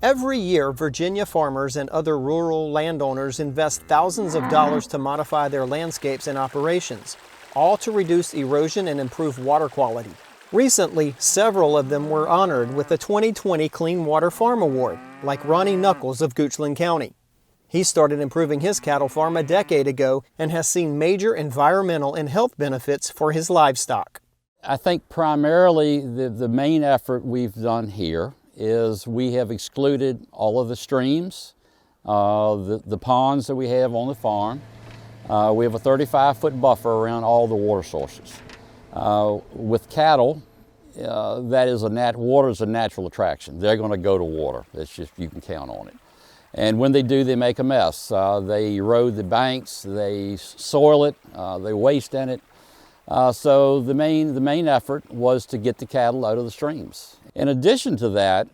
Every year, Virginia farmers and other rural landowners invest thousands of dollars to modify their landscapes and operations, all to reduce erosion and improve water quality. Recently, several of them were honored with the 2020 Clean Water Farm Award, like Ronnie Knuckles of Goochland County. He started improving his cattle farm a decade ago and has seen major environmental and health benefits for his livestock. I think primarily the main effort we've done here is we have excluded all of the streams, the ponds that we have on the farm. We have a 35-foot buffer around all the water sources. With cattle, water is a natural attraction. They're going to go to water. It's just, you can count on it. And when they do, they make a mess. They erode the banks, they soil it, they waste in it. So the main effort was to get the cattle out of the streams. In addition to that,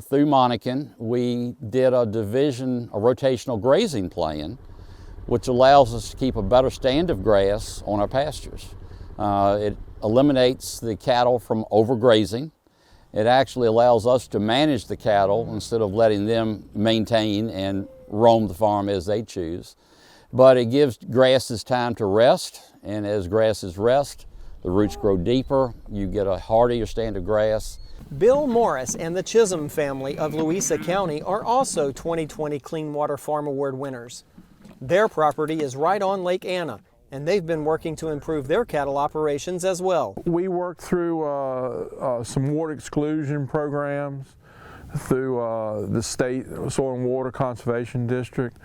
through Monacan, we did a rotational grazing plan, which allows us to keep a better stand of grass on our pastures. It eliminates the cattle from overgrazing. It actually allows us to manage the cattle instead of letting them maintain and roam the farm as they choose. But it gives grasses time to rest, and as grasses rest, the roots grow deeper, you get a hardier stand of grass. Bill Morris and the Chisholm family of Louisa County are also 2020 Clean Water Farm Award winners. Their property is right on Lake Anna, and they've been working to improve their cattle operations as well. We worked through some water exclusion programs through the State Soil and Water Conservation District.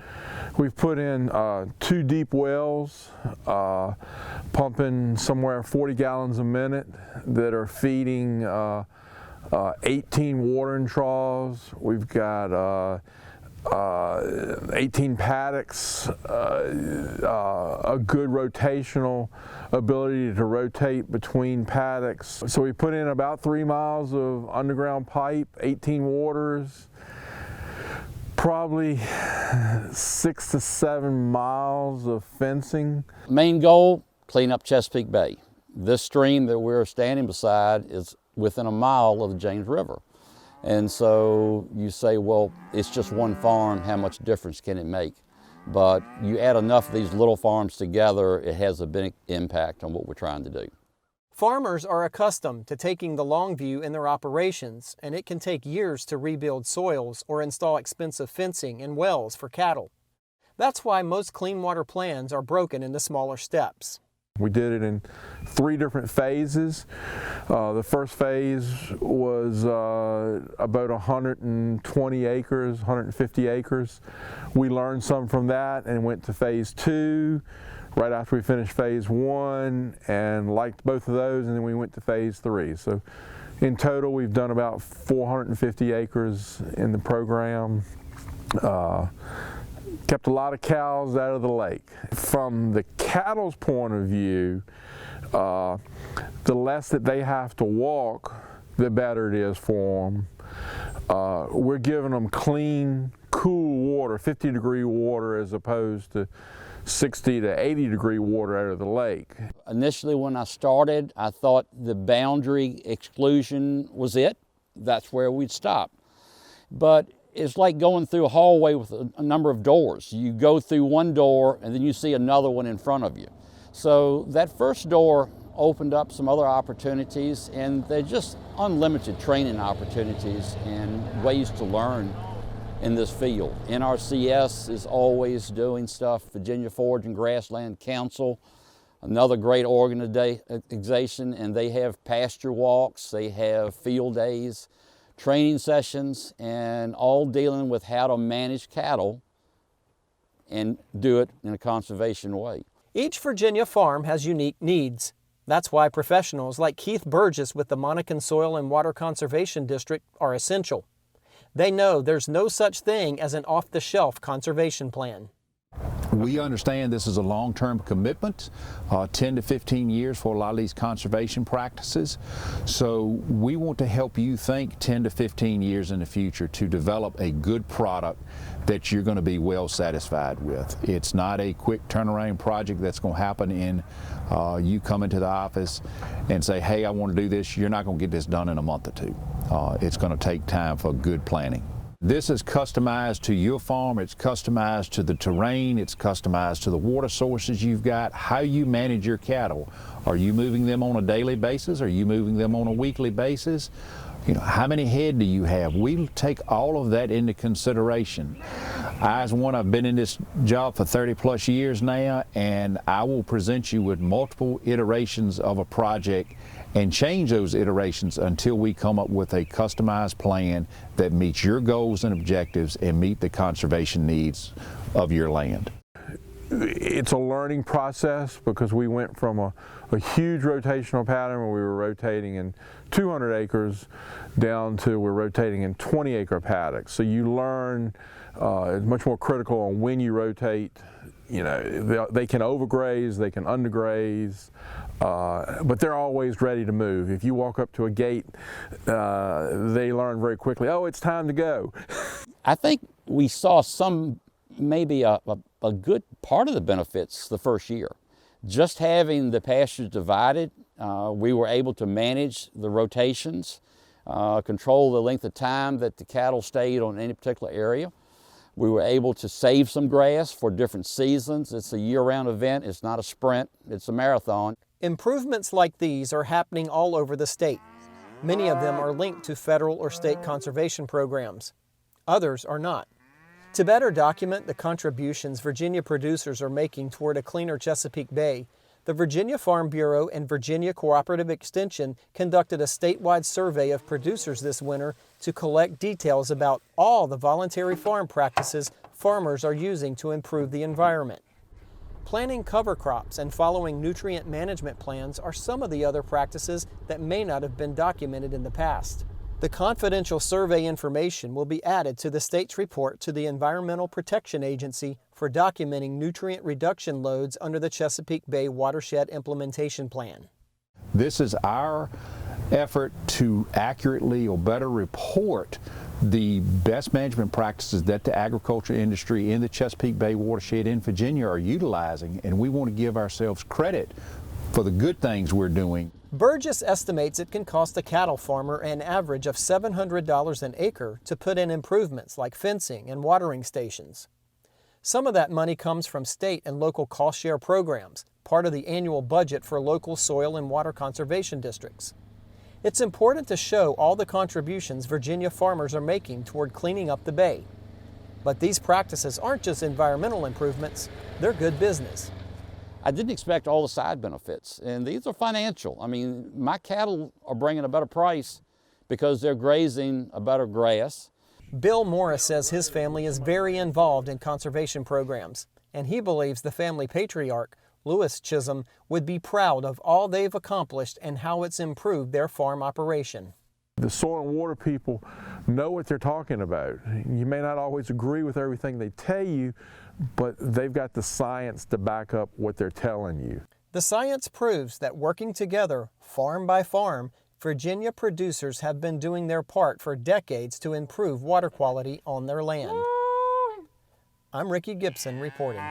We've put in 2 deep wells, pumping somewhere 40 gallons a minute that are feeding 18 watering troughs. We've got 18 paddocks, a good rotational ability to rotate between paddocks. So we put in about 3 miles of underground pipe, 18 waters, probably 6 to 7 miles of fencing. Main goal, clean up Chesapeake Bay. This stream that we're standing beside is within a mile of the James River. And so you say, well, it's just one farm, how much difference can it make? But you add enough of these little farms together, it has a big impact on what we're trying to do. Farmers are accustomed to taking the long view in their operations, and it can take years to rebuild soils or install expensive fencing and wells for cattle. That's why most clean water plans are broken into smaller steps. We did it in 3 different phases. The first phase was about 120 acres, 150 acres. We learned some from that and went to phase 2 right after we finished phase 1 and liked both of those, and then we went to phase 3. So in total, we've done about 450 acres in the program. Kept a lot of cows out of the lake. From the cattle's point of view, the less that they have to walk, the better it is for them. We're giving them clean, cool water, 50-degree water, as opposed to 60 to 80-degree water out of the lake. Initially when I started, I thought the boundary exclusion was it. That's where we'd stop. But it's like going through a hallway with a number of doors. You go through one door and then you see another one in front of you. So that first door opened up some other opportunities, and they're just unlimited training opportunities and ways to learn in this field. NRCS is always doing stuff. Virginia Forage and Grassland Council, another great organization, and they have pasture walks, they have field days, training sessions, and all dealing with how to manage cattle and do it in a conservation way. Each Virginia farm has unique needs. That's why professionals like Keith Burgess with the Monacan Soil and Water Conservation District are essential. They know there's no such thing as an off-the-shelf conservation plan. We understand this is a long-term commitment, 10 to 15 years for a lot of these conservation practices. So we want to help you think 10 to 15 years in the future to develop a good product that you're going to be well satisfied with. It's not a quick turnaround project that's going to happen in you come into the office and say, hey, I want to do this. You're not going to get this done in a month or 2. It's going to take time for good planning. This is customized to your farm, it's customized to the terrain, it's customized to the water sources you've got, how you manage your cattle. Are you moving them on a daily basis? Are you moving them on a weekly basis? You know, how many head do you have? We take all of that into consideration. I've been in this job for 30 plus years now, and I will present you with multiple iterations of a project and change those iterations until we come up with a customized plan that meets your goals and objectives and meet the conservation needs of your land. It's a learning process because we went from a huge rotational pattern where we were rotating in 200 acres down to we're rotating in 20-acre paddocks. So you learn, it's much more critical on when you rotate. You know, they can overgraze, they can undergraze, but they're always ready to move. If you walk up to a gate, they learn very quickly, oh, it's time to go. I think we saw maybe a good part of the benefits the first year. Just having the pastures divided, we were able to manage the rotations, control the length of time that the cattle stayed on any particular area. We were able to save some grass for different seasons. It's a year-round event. It's not a sprint, it's a marathon. Improvements like these are happening all over the state. Many of them are linked to federal or state conservation programs. Others are not. To better document the contributions Virginia producers are making toward a cleaner Chesapeake Bay, the Virginia Farm Bureau and Virginia Cooperative Extension conducted a statewide survey of producers this winter to collect details about all the voluntary farm practices farmers are using to improve the environment. Planting cover crops and following nutrient management plans are some of the other practices that may not have been documented in the past. The confidential survey information will be added to the state's report to the Environmental Protection Agency for documenting nutrient reduction loads under the Chesapeake Bay Watershed Implementation Plan. This is our effort to accurately or better report the best management practices that the agriculture industry in the Chesapeake Bay watershed in Virginia are utilizing, and we want to give ourselves credit for the good things we're doing. Burgess estimates it can cost a cattle farmer an average of $700 an acre to put in improvements like fencing and watering stations. Some of that money comes from state and local cost share programs, part of the annual budget for local soil and water conservation districts. It's important to show all the contributions Virginia farmers are making toward cleaning up the bay. But these practices aren't just environmental improvements, they're good business. I didn't expect all the side benefits, and these are financial. I mean, my cattle are bringing a better price because they're grazing a better grass. Bill Morris says his family is very involved in conservation programs, and he believes the family patriarch, Lewis Chisholm, would be proud of all they've accomplished and how it's improved their farm operation. The soil and water people know what they're talking about. You may not always agree with everything they tell you, but they've got the science to back up what they're telling you. The science proves that working together, farm by farm, Virginia producers have been doing their part for decades to improve water quality on their land. I'm Ricky Gibson reporting.